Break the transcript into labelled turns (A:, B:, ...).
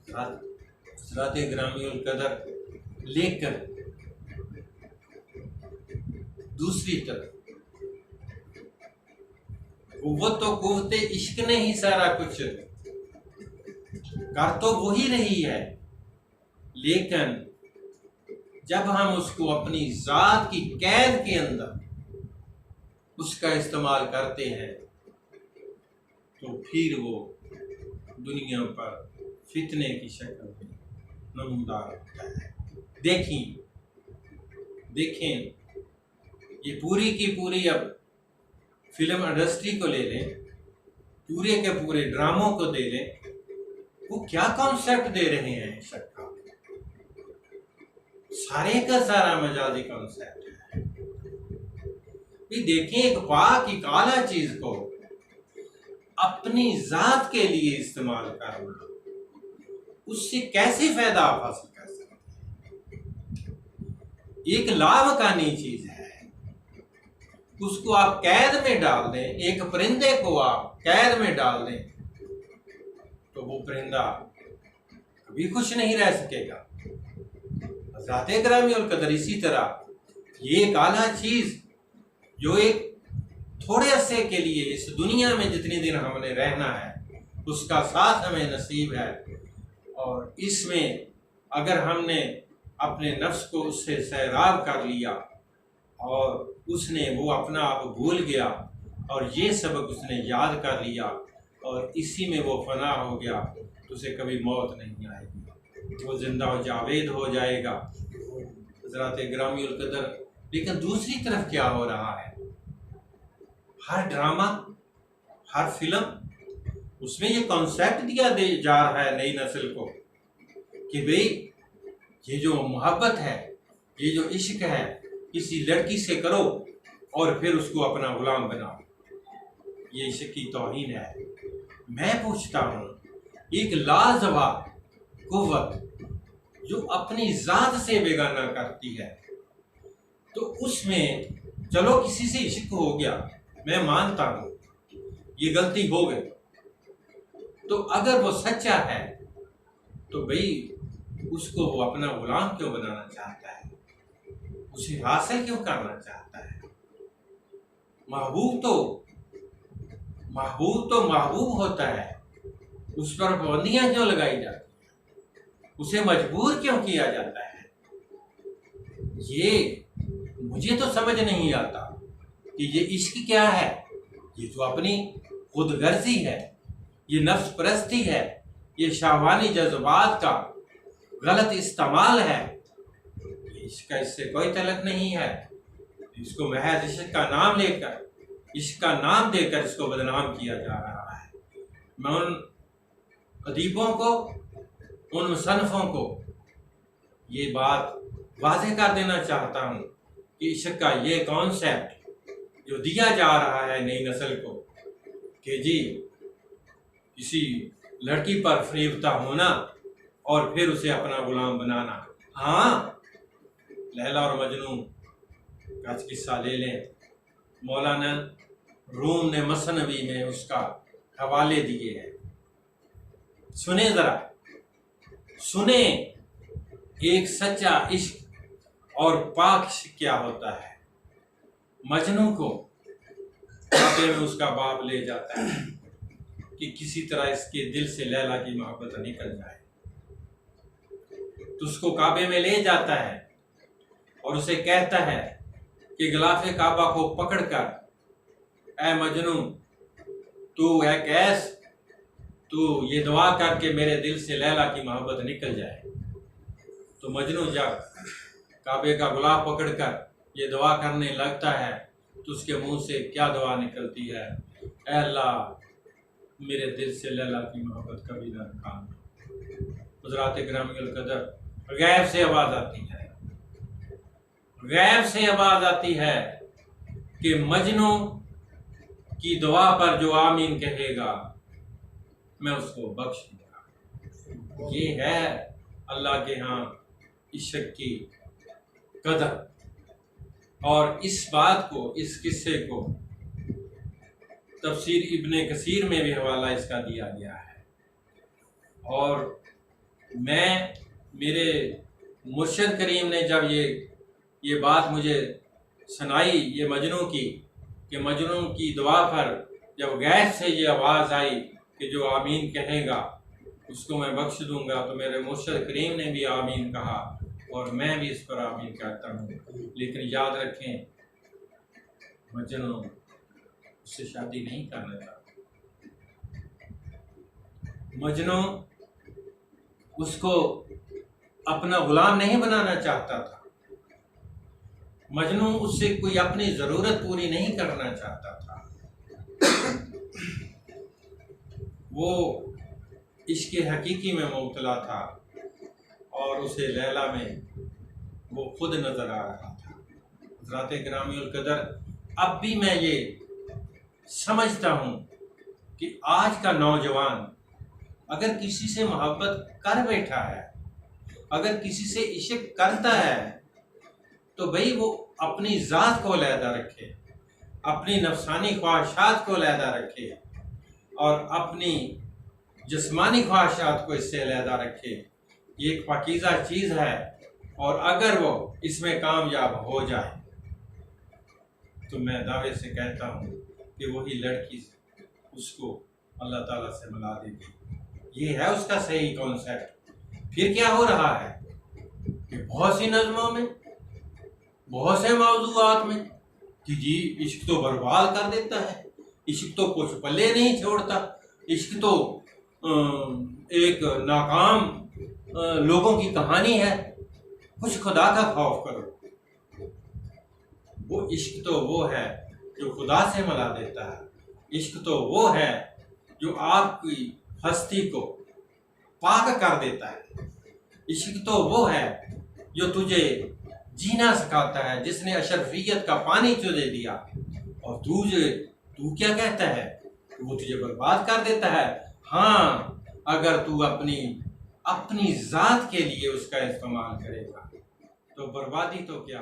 A: हज़रात ग्रामीउल कदर। लेकिन दूसरी तरफ कुव्वत इश्क ने ही सारा कुछ कर तो वही रही है, लेकिन जब हम उसको अपनी जात की कैद के अंदर उसका इस्तेमाल करते हैं तो फिर वो दुनिया पर फितने की शक्ल में नमूदार होता है। देखें ये पूरी की पूरी, अब फिल्म इंडस्ट्री को ले लें, पूरे के पूरे ड्रामों को दे लें, वो क्या कॉन्सेप्ट दे रहे हैं। शक्का सारे का सारा मजाजी कॉन्सेप्ट है। देखें, एक पाक एक आला चीज को अपनी जात के लिए इस्तेमाल करना, उससे कैसे फायदा आप हासिल कर सकते हैं। एक लाभकानी चीज है, उसको आप कैद में डाल दें, एक परिंदे को आप कैद में डाल दें तो वो परिंदा कभी खुश नहीं रह सकेगा। हज़रात ग्रामीउल कदर इसी तरह ये एक आला चीज जो एक थोड़े अरसे के लिए इस दुनिया में जितने दिन हमने रहना है उसका साथ हमें नसीब है, और इसमें अगर हमने अपने नफ्स को उससे सैराब कर लिया और उसने वो अपना आप भूल गया और ये सबक उसने याद कर लिया और इसी में वो फना हो गया तो उसे कभी मौत नहीं आएगी, वो जिंदा व जावेद हो जाएगा। हज़रात ग्रामीउल कदर, लेकिन दूसरी तरफ क्या हो रहा है, हर ड्रामा हर फिल्म उसमें ये कॉन्सेप्ट दिया जा रहा है नई नस्ल को कि भाई ये जो मोहब्बत है, ये जो इश्क है, किसी लड़की से करो और फिर उसको अपना गुलाम बनाओ, ये इश्क की तौहीन है। मैं पूछता हूँ, एक लाजवाब कुव्वत जो अपनी जात से बेगाना करती है, तो उसमें चलो किसी से इश्क हो गया, मैं मानता हूँ ये गलती हो गई, तो अगर वो सच्चा है तो भाई उसको वो अपना गुलाम क्यों बनाना चाहता है, उसे हासिल क्यों करना चाहता है। महबूब तो महबूब होता है, उस पर पाबंदियां क्यों लगाई जाती है, उसे मजबूर क्यों किया जाता है। ये मुझे तो समझ नहीं आता कि ये इश्क क्या है। ये तो अपनी खुदगर्जी है, ये नफ्स परस्ती है, ये शाहवानी जज्बात का गलत इस्तेमाल है। इसका इससे कोई तलक नहीं है। इसको महज इश्क का नाम लेकर, इश्क का नाम देकर इसको बदनाम किया जा रहा है। मैं उन अदीबों को, उन मुसन्निफों को ये बात वाज़ेह कर देना चाहता हूँ कि इश्क का ये कॉन्सेप्ट जो दिया जा रहा है नई नस्ल को कि जी किसी लड़की पर फरेबता होना और फिर उसे अपना गुलाम बनाना। हाँ, लैला और मजनू का किस्सा ले लें, मौलाना रूम ने मसनवी में उसका हवाले दिए हैं, सुने जरा, सुने एक सच्चा इश्क और पाक इश्क क्या होता है। मजनू को काबे में उसका बाप ले जाता है कि किसी तरह इसके दिल से लैला की मोहब्बत निकल जाए, तो उसको काबे में ले जाता है और उसे कहता है कि गिलाफे काबा को पकड़कर, ऐ मजनू तू है कैस, तू ये दुआ करके मेरे दिल से लैला की मोहब्बत निकल जाए। तो मजनू जब काबे का गुलाब पकड़कर ये दुआ करने लगता है तो उसके मुंह से क्या दुआ निकलती है, ऐ अल्लाह मेरे दिल से लैला की मोहब्बत कभी ना निकाल। हज़रात ग्रामीउल कदर, गैब से आवाज़ आती है, गैब से आवाज़ आती है कि मजनू की दुआ पर जो आमीन कहेगा मैं उसको बख्श दूंगा। ये है अल्लाह के यहाँ इश्क की कदर। और इस बात को, इस किस्से को तफसीर इब्ने कसीर में भी हवाला इसका दिया गया है। और मैं, मेरे मुर्शिद करीम ने जब ये बात मुझे सुनाई, ये मजनू की, कि मजनू की दुआ पर जब गैर से ये आवाज़ आई कि जो आमीन कहेगा उसको मैं बख्श दूंगा, तो मेरे मुर्शिद करीम ने भी आमीन कहा और मैं भी इस पर आमीन कहता हूँ। लेकिन याद रखें, मजनू उससे शादी नहीं करना चाहता। मजनू उसको अपना गुलाम नहीं बनाना चाहता था। मजनू उससे कोई अपनी ज़रूरत पूरी नहीं करना चाहता था। वो इश्क़ हकीकी में मुब्तला था और उसे लैला में वो खुद नज़र आ रहा था। हज़रात गिरामी कदर, अब भी मैं ये समझता हूँ कि आज का नौजवान अगर किसी से मोहब्बत कर बैठा है, अगर किसी से इश्क करता है, तो भाई वो अपनी ज़ात को अलहदा रखे, अपनी नफसानी ख्वाहिशात को अलहदा रखे और अपनी जिस्मानी ख्वाहिशात को इससे अलहदा रखे। ये एक पाकीज़ा चीज़ है और अगर वो इसमें कामयाब हो जाए तो मैं दावे से कहता हूँ कि वही लड़की उसको अल्लाह ताला से मिला देगी। ये है उसका सही कॉन्सेप्ट। फिर क्या हो रहा है कि बहुत सी नज़मों में, बहुत से मौज़ूआत में कि जी इश्क तो बर्बाद कर देता है, इश्क तो कुछ पल्ले नहीं छोड़ता, इश्क तो एक नाकाम लोगों की कहानी है। कुछ खुदा का खौफ करो। वो इश्क तो वो है जो खुदा से मिला देता है। इश्क तो वो है जो आपकी हस्ती को पाक कर देता है। इश्क तो वो है जो तुझे जीना सिखाता है, जिसने अशरफियत का पानी तुझे दिया और तू क्या कहता है, वो तुझे बर्बाद कर देता है। हाँ, अगर तू अपनी ज़ात के लिए उसका इस्तेमाल करेगा तो बर्बादी तो क्या।